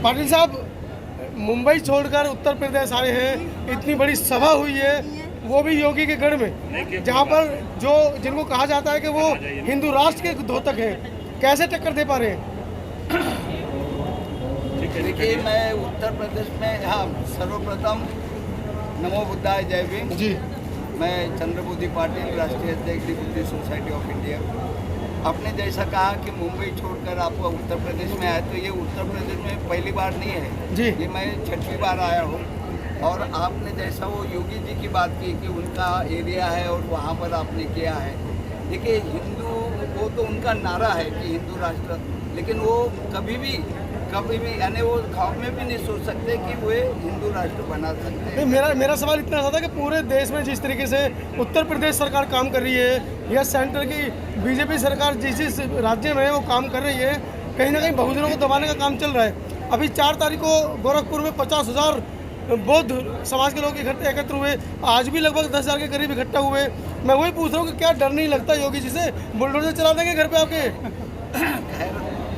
पाटिल साहब, मुंबई छोड़कर उत्तर प्रदेश आए हैं, इतनी बड़ी सभा हुई है, वो भी योगी के गढ़ में, जहाँ पर जो जिनको कहा जाता है कि वो हिंदू राष्ट्र के द्योतक हैं, कैसे टक्कर दे पा रहे हैं? देखिए, मैं उत्तर प्रदेश में, हाँ, सर्वप्रथम नमो बुद्धाय, जय भीम जी। मैं चंद्रबुद्धि पाटिल, राष्ट्रीय अध्यक्ष दी बुद्धि सोसाइटी ऑफ इंडिया। आपने जैसा कहा कि मुंबई छोड़कर आप उत्तर प्रदेश में आए, तो ये उत्तर प्रदेश में पहली बार नहीं है जी। ये मैं 6वीं बार आया हूँ। और आपने जैसा वो योगी जी की बात की कि उनका एरिया है और वहाँ पर आपने किया है। देखिए, हिंदू, वो तो उनका नारा है कि हिंदू राष्ट्र, लेकिन वो कभी भी यानी वो ख्वाब में भी नहीं सोच सकते कि वो हिंदू राष्ट्र बना सकते हैं। मेरा सवाल इतना था कि पूरे देश में जिस तरीके से उत्तर प्रदेश सरकार काम कर रही है या सेंटर की बीजेपी सरकार जिस राज्य में है वो काम कर रही है, कहीं ना कहीं बहुजनों को दबाने का काम चल रहा है। अभी 4 तारीख को गोरखपुर में 50,000 बौद्ध समाज के लोग एकत्र हुए, आज भी लगभग 10,000 के करीब इकट्ठा हुए। मैं वही पूछ रहा हूँ कि क्या डर नहीं लगता योगी जी से? बुलडोजर चला देंगे घर पे आपके?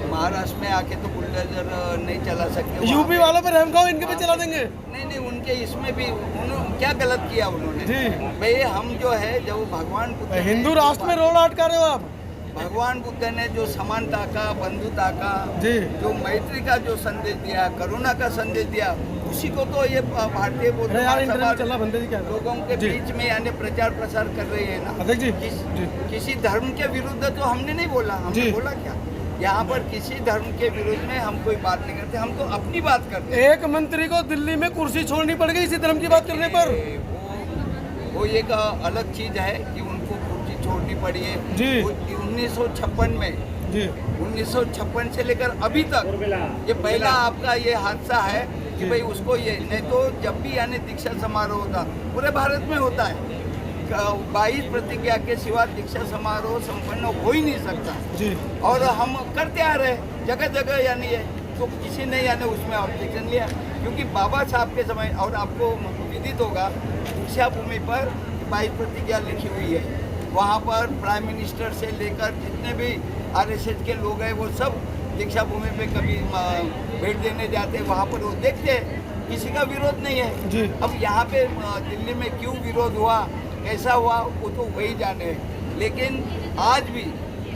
महाराष्ट्र में आके तो बुलडोजर नहीं चला सकते। यूपी वालों पे रहम खाओ, इनके पे चला देंगे? नहीं, उनके इसमें भी उन्होंने क्या गलत किया उन्होंने जी भाई। हम जो है, जब भगवान बुद्ध हिंदू राष्ट्र में रोड अटका रहे हो आप। भगवान बुद्ध ने जो समानता का, बंधुता का, जी, जो मैत्री का जो संदेश दिया, करुणा का संदेश दिया, उसी को तो ये भारतीय बौद्ध लोगों के बीच में यानी प्रचार प्रसार कर रही है ना। जी, किसी धर्म के विरुद्ध तो हमने नहीं बोला। हमने बोला क्या? यहाँ पर किसी धर्म के विरुद्ध में हम कोई बात नहीं करते, हम तो अपनी बात करते हैं। एक मंत्री को दिल्ली में कुर्सी छोड़नी पड़ गई इसी धर्म की बात करने पर। वो एक अलग चीज है कि उनको कुर्सी छोड़नी पड़ी है। जी। 1956 में जी 1956 से लेकर अभी तक ये पहला आपका ये हादसा है कि भाई उसको ये, नहीं तो जब भी यानी दीक्षा समारोह होता पूरे भारत में होता है, 22 प्रतिज्ञा के सिवा दीक्षा समारोह संपन्न हो ही नहीं सकता जी। और हम करते आ रहे जगह जगह यानी है, तो किसी ने यानी उसमें ऑब्जेक्शन लिया, क्योंकि बाबा साहब के समय, और आपको विदित होगा, दीक्षा भूमि पर 22 प्रतिज्ञा लिखी हुई है। वहाँ पर प्राइम मिनिस्टर से लेकर जितने भी RSS के लोग हैं वो सब दीक्षा भूमि पे कभी भेंट देने जाते हैं, वहाँ पर वो देखते हैं, किसी का विरोध नहीं है जी। अब यहाँ पे दिल्ली में क्यों विरोध हुआ, कैसा हुआ, वो तो वही जाने हैं। लेकिन आज भी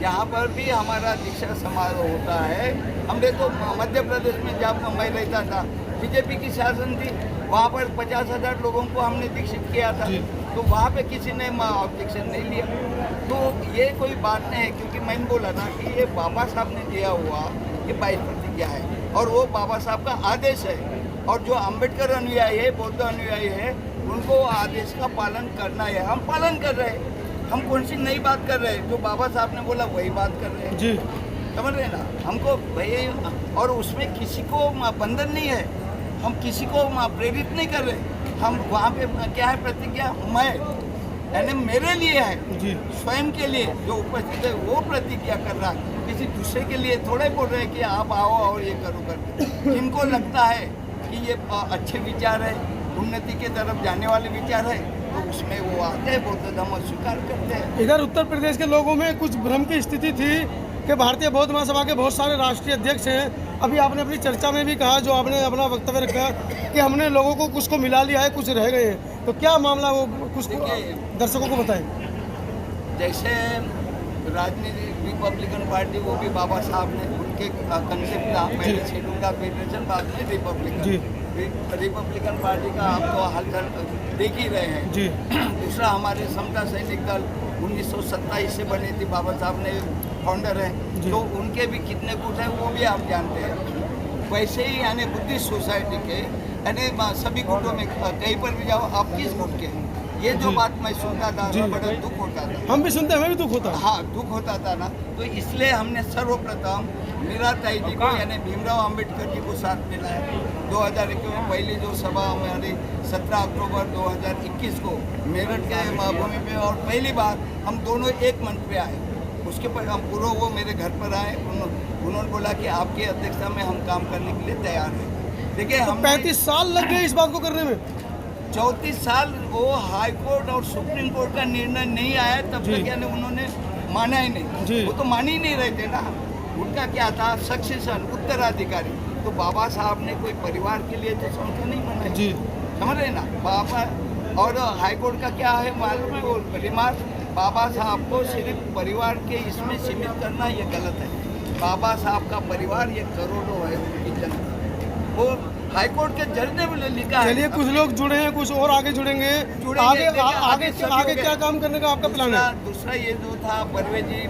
यहाँ पर भी हमारा दीक्षा समारोह होता है। हमने तो मध्य प्रदेश में जब मैं रहता था, बीजेपी की शासन थी, वहाँ पर 50,000 लोगों को हमने दीक्षित किया था, तो वहाँ पे किसी ने ऑब्जेक्शन नहीं लिया। तो ये कोई बात नहीं है, क्योंकि मैंने बोला ना कि ये बाबा साहब ने दिया हुआ ये 22 प्रतिज्ञा है और वो बाबा साहब का आदेश है, और जो अम्बेडकर अनुयायी है, बौद्ध अनुयायी है, उनको आदेश का पालन करना है। हम पालन कर रहे हैं, हम कौन सी नई बात कर रहे हैं, जो बाबा साहब ने बोला वही बात कर रहे हैं जी। समझ रहे हैं ना हमको भाई, और उसमें किसी को बंधन नहीं है, हम किसी को प्रेरित नहीं कर रहे। हम वहाँ पे क्या है प्रतिज्ञा, मैं यानी मेरे लिए है जी, स्वयं के लिए जो उपस्थित है वो प्रतिज्ञा कर रहा है, किसी दूसरे के लिए थोड़े बोल रहे हैं कि आप आओ और ये करो कर। जिनको लगता है कि ये अच्छे विचार है, उन्नति के तरफ जाने वाले विचार है, तो उसमें वो आते हैं, बौद्ध धर्म स्वीकार करते हैं। इधर उत्तर प्रदेश के लोगों में कुछ भ्रम की स्थिति थी कि भारतीय बौद्ध महासभा के बहुत सारे राष्ट्रीय अध्यक्ष हैं। अभी आपने अपनी चर्चा में भी कहा, जो आपने अपना वक्तव्य रखा, कि हमने लोगों को कुछ को मिला लिया है, कुछ रह गए हैं, तो क्या मामला वो कुछ दर्शकों को बताएं। जैसे राजनीति रिपब्लिकन पार्टी, वो भी बाबा साहब ने उनके कंसेप्ट था, पहले शेड्यूल का फेडरेशन, बाद में रिपब्लिकन पार्टी का आप तो हालचाल देख ही रहे हैं जी। दूसरा हमारे समता सैनिक दल 1927 से बनी थी, बाबा साहब ने फाउंडर है, तो उनके भी कितने गुट हैं वो भी आप जानते हैं। वैसे ही यानी बुद्धिस्ट सोसाइटी के यानी सभी गुटों में कहीं पर भी जाओ आप किस गुट के, ये जो बात मैं सुनता था बड़ा दुख होता था। हम भी सुनते हैं, हमें भी दुख होता है। हाँ, दुख होता था ना, तो इसलिए हमने सर्वप्रथम मीरा ताई जी को यानी भीमराव अंबेडकर जी को साथ मिलाया। 2021 में पहली जो सभा हमारी 17 अक्टूबर 2021 को मेरठ के भूमि पे, और पहली बार हम दोनों एक मंच पे आए। उसके पर हम पूरा वो मेरे घर पर आए, उन्होंने बोला कि आपकी अध्यक्षता में हम काम करने के लिए तैयार हैं। देखिए, हम 35 साल लग गए इस बात को करने में। 34 साल वो हाई कोर्ट और सुप्रीम कोर्ट का निर्णय नहीं आया तब तक यानी उन्होंने माना ही नहीं, वो तो मान ही नहीं रहे थे ना। उनका क्या था, सक्सेशन, उत्तराधिकारी। तो बाबा साहब ने कोई परिवार के लिए तो संस्था नहीं बनाई, जी समझ रहे ना बाबा। और हाईकोर्ट का क्या है मालूम है, वो रिमार्क बाबा साहब को सिर्फ परिवार के इसमें सीमित करना ये गलत है। बाबा साहब का परिवार ये करोड़ों है उनकी जनता। वो हाईकोर्ट के जज ने भी लिखा है। चलिए, कुछ लोग जुड़े हैं, कुछ और आगे जुड़ेंगे। आगे आगे क्या काम करने का आपका प्लान है? दूसरा ये जो था बर्वे जी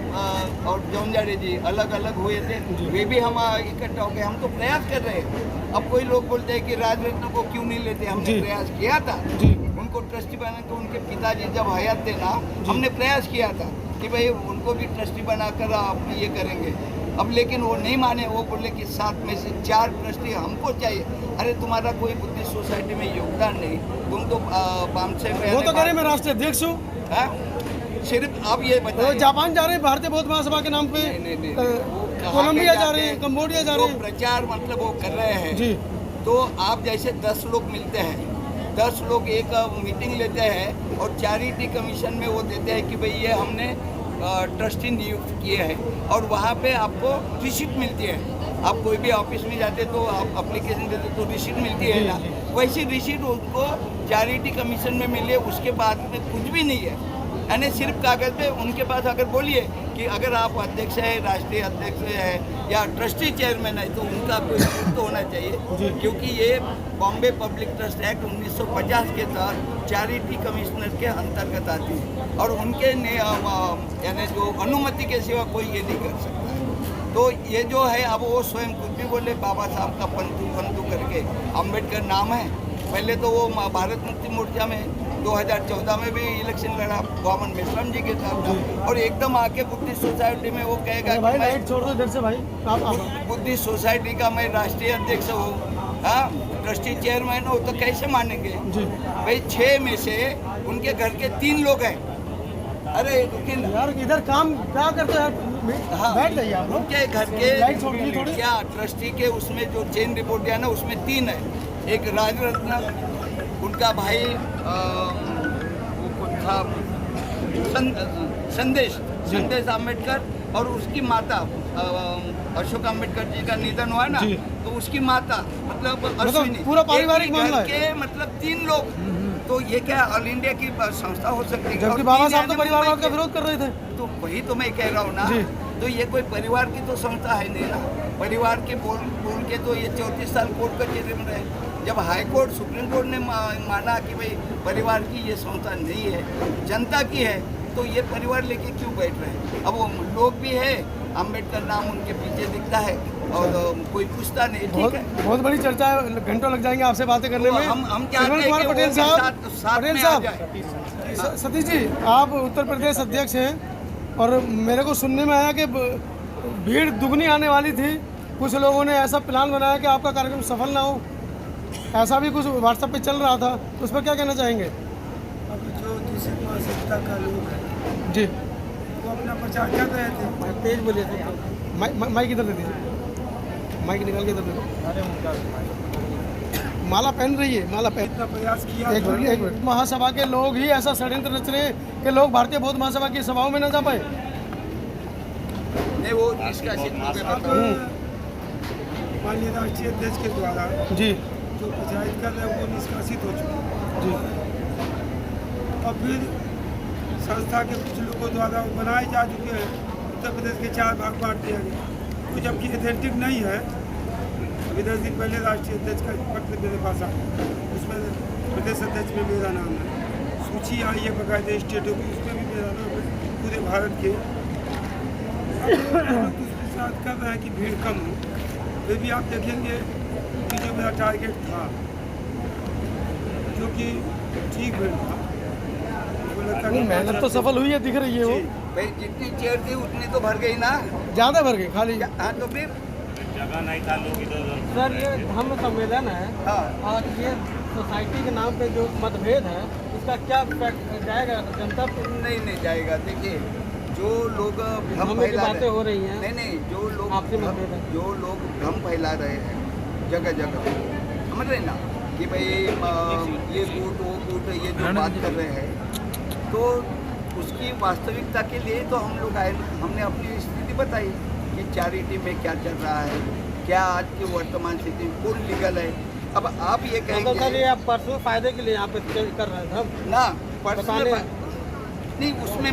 और जौनजाड़े जी अलग अलग हुए थे, वे भी हम इकट्ठा हो गए। हम तो प्रयास कर रहे हैं। अब कोई लोग बोलते हैं कि राजरत्न को क्यों नहीं लेते, हमने प्रयास किया था उनको ट्रस्टी बनाने। तो उनके पिताजी जब हयात थे ना, हमने प्रयास किया था कि भाई उनको भी ट्रस्टी बनाकर आप ये करेंगे। अब लेकिन वो नहीं माने, वो बोले कि 7 में से 4 ट्रस्टी हमको चाहिए। अरे तुम्हारा कोई बुद्धिस्ट सोसाइटी में योगदान नहीं, तुम तो बामसे में वो तो कह रहे मैं राष्ट्रीय अध्यक्ष हूँ। सिर्फ आप ये बताइए, जापान जा रहे हैं भारतीय बौद्ध महासभा के नाम पे, कोलंबिया जा रहे हैं, कंबोडिया जा रहे हैं। प्रचार मतलब वो कर रहे हैं जी। तो आप जैसे 10 लोग मिलते हैं, 10 लोग एक मीटिंग लेते हैं और चैरिटी कमीशन में वो देते हैं कि भाई ये हमने ट्रस्टी नियुक्त किए हैं, और वहाँ पे आपको रिसीट मिलती है। आप कोई भी ऑफिस में जाते तो आप एप्लीकेशन देते तो रिसीट मिलती है ना, वैसी रिसीट उसको चैरिटी कमीशन में मिले, उसके बाद में कुछ भी नहीं है, यानी सिर्फ कागज पे उनके पास। अगर बोलिए कि अगर आप अध्यक्ष है, राष्ट्रीय अध्यक्ष है या ट्रस्टी चेयरमैन है, तो उनका कोई तो होना चाहिए, क्योंकि ये बॉम्बे पब्लिक ट्रस्ट एक्ट 1950 के तहत चैरिटी कमिश्नर के अंतर्गत आती है, और उनके यानी जो अनुमति के सिवा कोई ये नहीं कर सकता। तो ये जो है, अब वो स्वयं कुछ भी बोले, बाबा साहब का पंतु करके अम्बेडकर नाम है। पहले तो वो भारत मुक्ति मोर्चा में 2014 में भी इलेक्शन लड़ा वामन मेश्राम जी के साथ, और एकदम आके बुद्धिस्ट सोसाइटी में वो कहेगा भाई लाइट छोड़ दो इधर से भाई, बुद्धिस्ट सोसाइटी का मैं राष्ट्रीय अध्यक्ष हूँ, हाँ ट्रस्टी चेयरमैन हो, तो कैसे मानेंगे भाई? 6 में से उनके घर के 3 लोग हैं। अरे यार इधर काम क्या करते हैं? हाँ, बैठ जाइए आप। उनके घर के क्या ट्रस्टी के उसमें जो चेन रिपोर्ट दिया ना, उसमें 3 है। एक राजरत्न, उनका भाई वो कौन था, संदेश आम्बेडकर, और उसकी माता अशोक आम्बेडकर जी का निधन हुआ ना, तो उसकी माता मतलब अश्विनी, पूरा पारिवारिक मामला है के मतलब 3 लोग। तो ये क्या ऑल इंडिया की संस्था हो सकती है? जबकि बाबा साहब तो परिवारवाद का विरोध कर रहे थे। तो वही तो मैं कह रहा हूँ ना, तो ये कोई परिवार की तो संस्था है नहीं ना। परिवार के बोल के तो ये 34 साल कोर्ट कचहरी में रहे। जब हाई कोर्ट, सुप्रीम कोर्ट ने माना कि भाई परिवार की ये संस्था नहीं है, जनता की है, तो ये परिवार लेके क्यों बैठ रहे हैं? अब वो लोग भी है, अम्बेडकर नाम उनके पीछे दिखता है और कोई पूछता नहीं। ठीक है, बहुत बड़ी चर्चा है, घंटों लग जाएंगे आपसे बातें करने में। हम चाहते हैं कि पटेल साहब, साहब, सतीश जी, आप उत्तर प्रदेश अध्यक्ष हैं, और मेरे को सुनने में आया कि भीड़ दुगनी आने वाली थी। कुछ लोगों ने ऐसा प्लान बनाया कि आपका कार्यक्रम सफल ना हो, ऐसा भी कुछ व्हाट्सएप पे चल रहा था, उस पर क्या कहना चाहेंगे? अभी जो दूसरी मानसिकता का लोग है जी, वो अपना प्रचार कर रहे थे, तेज बोले थे। माइक इधर दे दीजिए, माइक निकाल के इधर दे दो। अरे उनका माला पहन रही है, माला पहन। इतना प्रयास किया। एक मिनट, महासभा के लोग ही ऐसा षड्यंत्र रच रहे हैं कि लोग भारतीय बौद्ध महासभा की सभाओं में न जा पाए। नहीं, वो निष्कासित माननीय राष्ट्रीय अध्यक्ष के द्वारा जी जो प्रचारित कर रहे हैं वो निष्कासित हो चुके हैं, जी, और फिर संस्था के कुछ लोगों द्वारा वो बनाए जा चुके हैं। उत्तर प्रदेश के 4 भाग बांट दिया गया, तो जबकि एथेंटिक नहीं है। अभी 10 दिन पहले राष्ट्रीय अध्यक्ष का पत्र मेरे पास आया, उसमें प्रदेश अध्यक्ष में मेरा नाम है, सूची आई है बकायदे स्टेटों की, उसमें भी मेरा नाम है, पूरे भारत के। उसके साथ कर रहे हैं कि भीड़ कम हो, फिर भी आप देखेंगे कि जो मेरा टारगेट था, जो कि ठीक भीड़ था, मेहनत तो सफल हुई है, दिख रही है वो। भाई जितनी चेयर थी उतनी तो भर गई ना, ज़्यादा भर गई खाली। हाँ, तो फिर जगह नहीं था, लोग इधर सर ये धम्म सम्मेलन है, हाँ, और ये सोसाइटी के नाम पे जो मतभेद है उसका क्या इफेक्ट जाएगा जनता पे? नहीं जाएगा। देखिए, जो लोग भ्रम धम्म की फैला बातें हो रही हैं, नहीं, जो लोग आपसी मतभेद है। जो लोग भ्रम फैला रहे हैं जगह जगह, समझ रहे ना कि भाई ये कूट वो कूट, ये जो बात कर रहे हैं, तो उसकी वास्तविकता के लिए तो हम लोग आए, हमने अपनी स्थिति बताई कि कि चैरिटी में क्या चल रहा है, क्या आज की वर्तमान स्थिति में कौन लीगल है। अब आप ये मतलब सर कहेंगे ये आप पर्सनल फायदे के लिए यहाँ पे कर रहे हैं हम ना पर्सनल बताने- नहीं, उसमें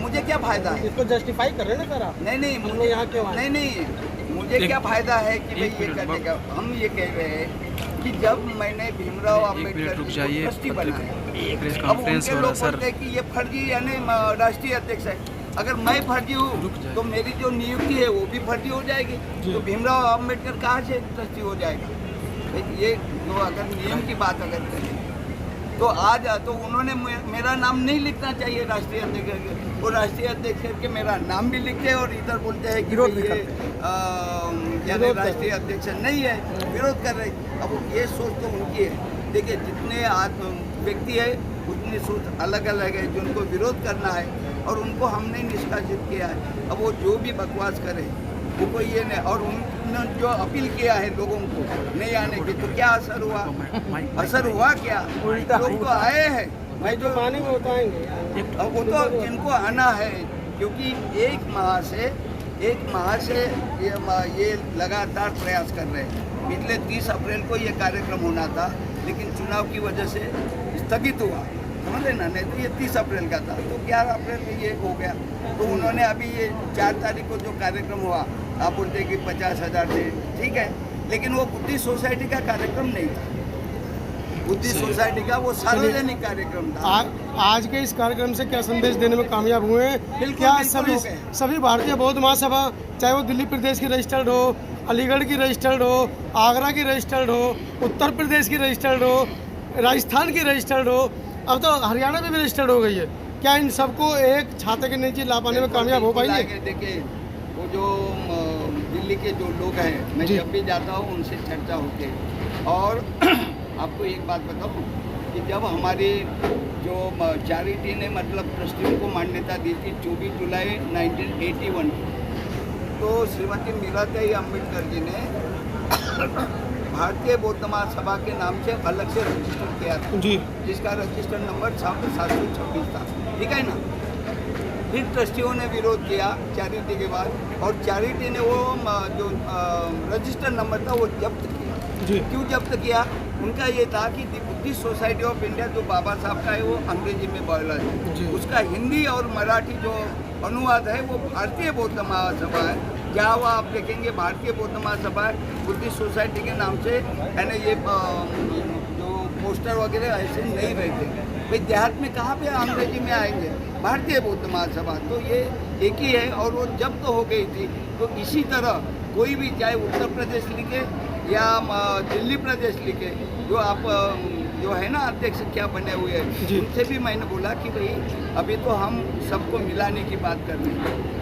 मुझे क्या फायदा है? इसको जस्टिफाई कर रहे हैं ना सर आप। नहीं हम लोग यहाँ क्यों आए? नहीं, मुझे क्या फायदा है कि भाई ये करने का। हम ये कह रहे हैं कि जब मैंने भीमराव अम्बेडकर रुक को जाइए, ट्रस्टी बनाया, प्रेस अब कॉन्फ्रेंस उनके हो रहा लोग सर। बोलते हैं कि ये फर्जी यानी राष्ट्रीय अध्यक्ष है। अगर मैं फर्जी हूँ तो मेरी जो नियुक्ति है वो भी फर्जी हो जाएगी, तो भीमराव अम्बेडकर कहाँ से ट्रस्टी हो जाएगा? ये जो अगर नियम की बात अगर करें तो आज तो उन्होंने मेरा नाम नहीं लिखना चाहिए राष्ट्रीय अध्यक्ष के। वो राष्ट्रीय अध्यक्ष करके मेरा नाम भी लिखते हैं और इधर बोलते हैं कि भाई ये यानी राष्ट्रीय अध्यक्ष नहीं है, विरोध कर रहे। अब ये सोच तो उनकी है। देखिए जितने व्यक्ति है उतनी सोच अलग अलग है, जिनको विरोध करना है और उनको हमने निष्कासित किया है। अब वो जो भी बकवास करे वो कोई ये नहीं। और उन्होंने जो अपील किया है लोगों को नहीं आने की, तो क्या असर हुआ? असर हुआ क्या? लोग तो आए हैं, भाई जो मानेंगे वो तो आएंगे। अब वो तो जिनको आना है, क्योंकि एक माह से ये लगातार प्रयास कर रहे हैं। पिछले 30 अप्रैल को ये कार्यक्रम होना था, लेकिन चुनाव की वजह से स्थगित हुआ, समझ लेना। नहीं तो ये 30 अप्रैल का था, तो 11 अप्रैल में ये हो गया। तो उन्होंने अभी ये 4 तारीख को जो कार्यक्रम हुआ, आप बोलते हैं कि 50,000 थे, ठीक है, लेकिन वो बुद्धिस्ट सोसाइटी का कार्यक्रम नहीं था। बुद्धिस्ट सोसाइटी का वो सार्वजनिक कार्यक्रम था। आज के इस कार्यक्रम से क्या संदेश देने में कामयाब हुए हैं? बिल्कुल, क्या बिल्कुल हो गए। सभी भारतीय बौद्ध महासभा, चाहे वो दिल्ली प्रदेश की रजिस्टर्ड हो, अलीगढ़ की रजिस्टर्ड हो, आगरा की रजिस्टर्ड हो, उत्तर प्रदेश की रजिस्टर्ड हो, राजस्थान की रजिस्टर्ड हो, अब तो हरियाणा में भी रजिस्टर्ड हो गई है, क्या इन सबको एक छाते के नीचे ला पाने में कामयाब हो पाएंगे? देखिए वो जो दिल्ली के जो लोग हैं, मैं जी। जब भी जाता हूँ उनसे चर्चा होती है। और आपको एक बात बताऊँ कि जब हमारी जो चैरिटी ने मतलब ट्रस्टियों को मान्यता दी थी 24 जुलाई 1981, तो श्रीमती मीराबाई अम्बेडकर जी ने भारतीय बौद्ध महासभा के नाम से अलग से रजिस्टर किया था, जी, जिसका रजिस्टर नंबर 726 था, ठीक है ना। फिर ट्रस्टियों ने विरोध किया चैरिटी के बाद, और चैरिटी ने वो जो रजिस्टर नंबर था वो जब्त किया। जी, क्यों जब्त किया? उनका ये था कि दी बुद्धिस्ट सोसाइटी ऑफ इंडिया जो बाबा साहब का है वो अंग्रेजी में बोला जी। है, उसका हिंदी और मराठी जो अनुवाद है वो भारतीय बौद्ध महासभा है। जहाँ वो आप देखेंगे भारतीय बौद्ध महासभा है, बुद्धिस्ट सोसाइटी के नाम से, यानी ये जो पोस्टर वगैरह ऐसे नहीं रहते। भाई देहात में कहाँ पे अंग्रेजी में आएंगे? भारतीय बौद्ध महासभा तो ये एक ही है, और वो जब्त हो गई थी। तो इसी तरह कोई भी, चाहे उत्तर प्रदेश लिखे या दिल्ली प्रदेश लिखे, जो आप जो है ना अध्यक्ष क्या बने हुए हैं, जी। उनसे भी मैंने बोला कि भाई अभी तो हम सबको मिलाने की बात कर रहे हैं।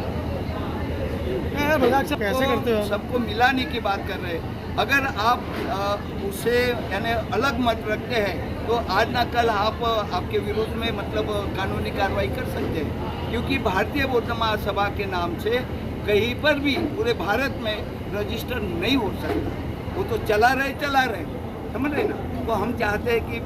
मजाक से कैसे करते हो? सबको मिलाने की बात कर रहे हैं। अगर आप उससे यानी अलग मत रखते हैं तो आज ना कल आप आपके विरोध में मतलब कानूनी कार्रवाई कर सकते हैं, क्योंकि भारतीय बौद्ध महासभा के नाम से कहीं पर भी पूरे भारत में रजिस्टर नहीं हो सकता। वो तो चला रहे, समझ रहे ना। तो हम चाहते हैं कि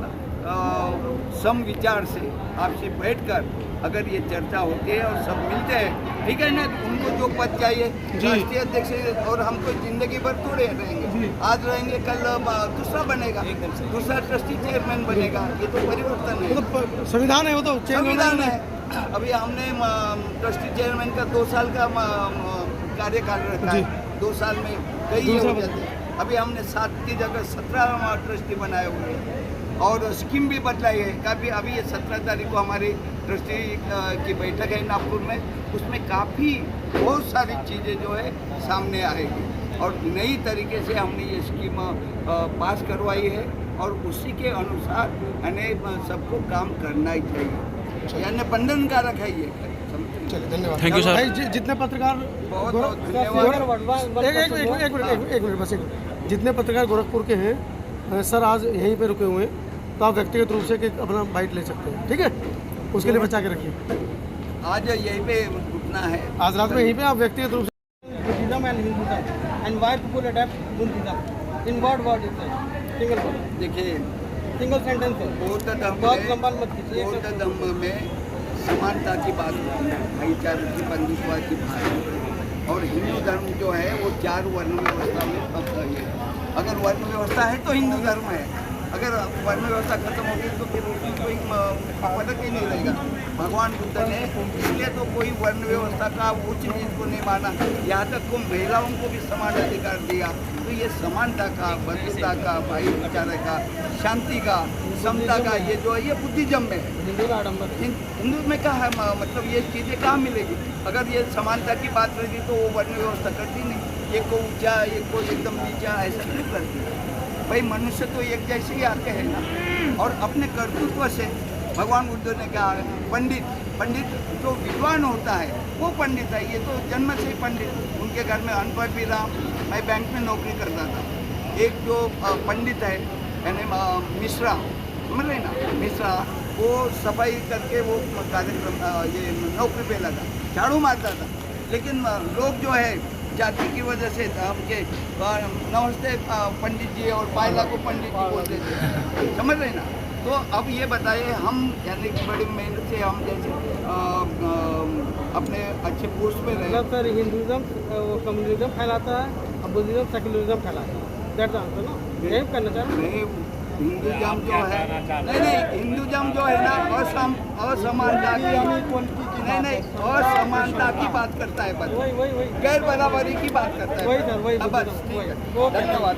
सम विचार से आपसे बैठकर अगर ये चर्चा होती है और सब मिलते हैं, ठीक है ना। उनको जो पद चाहिए राष्ट्रीय अध्यक्ष, और हम तो जिंदगी भर थोड़े रहेंगे, आज रहेंगे कल दूसरा बनेगा, दूसरा ट्रस्टी चेयरमैन बनेगा। ये तो परिवर्तन है, तो संविधान है, वो तो संविधान है। अभी हमने ट्रस्टी चेयरमैन का 2 साल का कार्यकाल रखा है, 2 साल में कई ये हो जाते हैं। अभी हमने 7 की जगह 17 ट्रस्टी बनाए हुए हैं, और स्कीम भी बदलाई है काफ़ी। अभी ये 17 तारीख को हमारी ट्रस्टी की बैठक है नागपुर में, उसमें काफ़ी बहुत सारी चीज़ें जो है सामने आएगी, और नई तरीके से हमने ये स्कीम पास करवाई है, और उसी के अनुसार यानी सबको काम करना ही चाहिए, यानी बंधनकारक है ये। चलिए, धन्यवाद। Thank you, sir. भाई, जितने पत्रकार बहुत बहुत धन्यवाद। एक मिनट बस, जितने पत्रकार गोरखपुर के हैं सर, आज यहीं पे रुके हुए हैं, तो आप व्यक्तिगत रूप से एक अपना बाइट ले सकते हैं, ठीक है? उसके लिए बचा के रखिए। आज यहीं पे रुकना है, आज रात में यहीं पे आप व्यक्तिगत रूप से Buddhism and Hinduism, and why people adapt Buddhism? In what word is it? Single word, देखिए single sentence है। बौद्ध धर्म बहुत लंबा मत कीजिए। बौद्ध धर्म में समानता की बात होती है, भाईचारे की, बंधुत्व की बात होती है। और हिंदू धर्म जो है वो 4 वर्ण व्यवस्था में अब ये है। अगर वर्ण व्यवस्था है तो हिंदू धर्म है, अगर वर्ण व्यवस्था खत्म होगी तो फिर उसमें कोई फर्क ही नहीं रहेगा। भगवान बुद्ध ने इसलिए तो कोई वर्ण व्यवस्था का उच्च नीच को नहीं माना, यहाँ तक को महिलाओं को भी समान अधिकार दिया। तो ये समानता का, बंधुता का, भाईचारे का, शांति का, समता का, ये जो है ये बुद्धिज्म में है। हिंदू का आडम्बर है। हिंदू में क्या है मतलब ये चीज़ें कहाँ मिलेगी? अगर ये समानता की बात रहेगी तो वो वर्ण व्यवस्था करती नहीं, एक को ऊंचा एक को एकदम नीचा ऐसा क्यों करती है? भाई मनुष्य तो एक जैसे ही आते हैं ना। और अपने कर्तृत्व से भगवान बुद्ध ने कहा पंडित जो विद्वान होता है वो पंडित है, ये तो जन्म से ही पंडित। उनके घर में अनपढ़ भी रहा, मैं बैंक में नौकरी करता था। एक जो पंडित है यानी मिश्रा, समझ रहे ना, मिश्रा, वो सफाई करके वो कार्यक्रम ये नौकरी पे लगा, झाड़ू मारता था। लेकिन लोग जो है जाति की वजह से हमके नमस्ते पंडित जी और पायला को पंडित जी बोलते थे, समझ रहे ना। तो अब ये बताइए हम यानी कि बड़ी मेहनत से हम जैसे अपने अच्छे पोस्ट पे रहे। मतलब सर हिंदुज़म कम्युनिज्म फैलाता है और बुद्धिज्म सेकुलरिज्म फैलाता है, दैट्स आंसर ना, यही करना चाह रहे हैं। नहीं, हिंदुज़म जो है नहीं हिंदुज़म जो है ना असमानता की नहीं असमानता की बात करता है, बस वही गैर बराबरी की बात करता है। वही सर, वही बस ठीक है, धन्यवाद।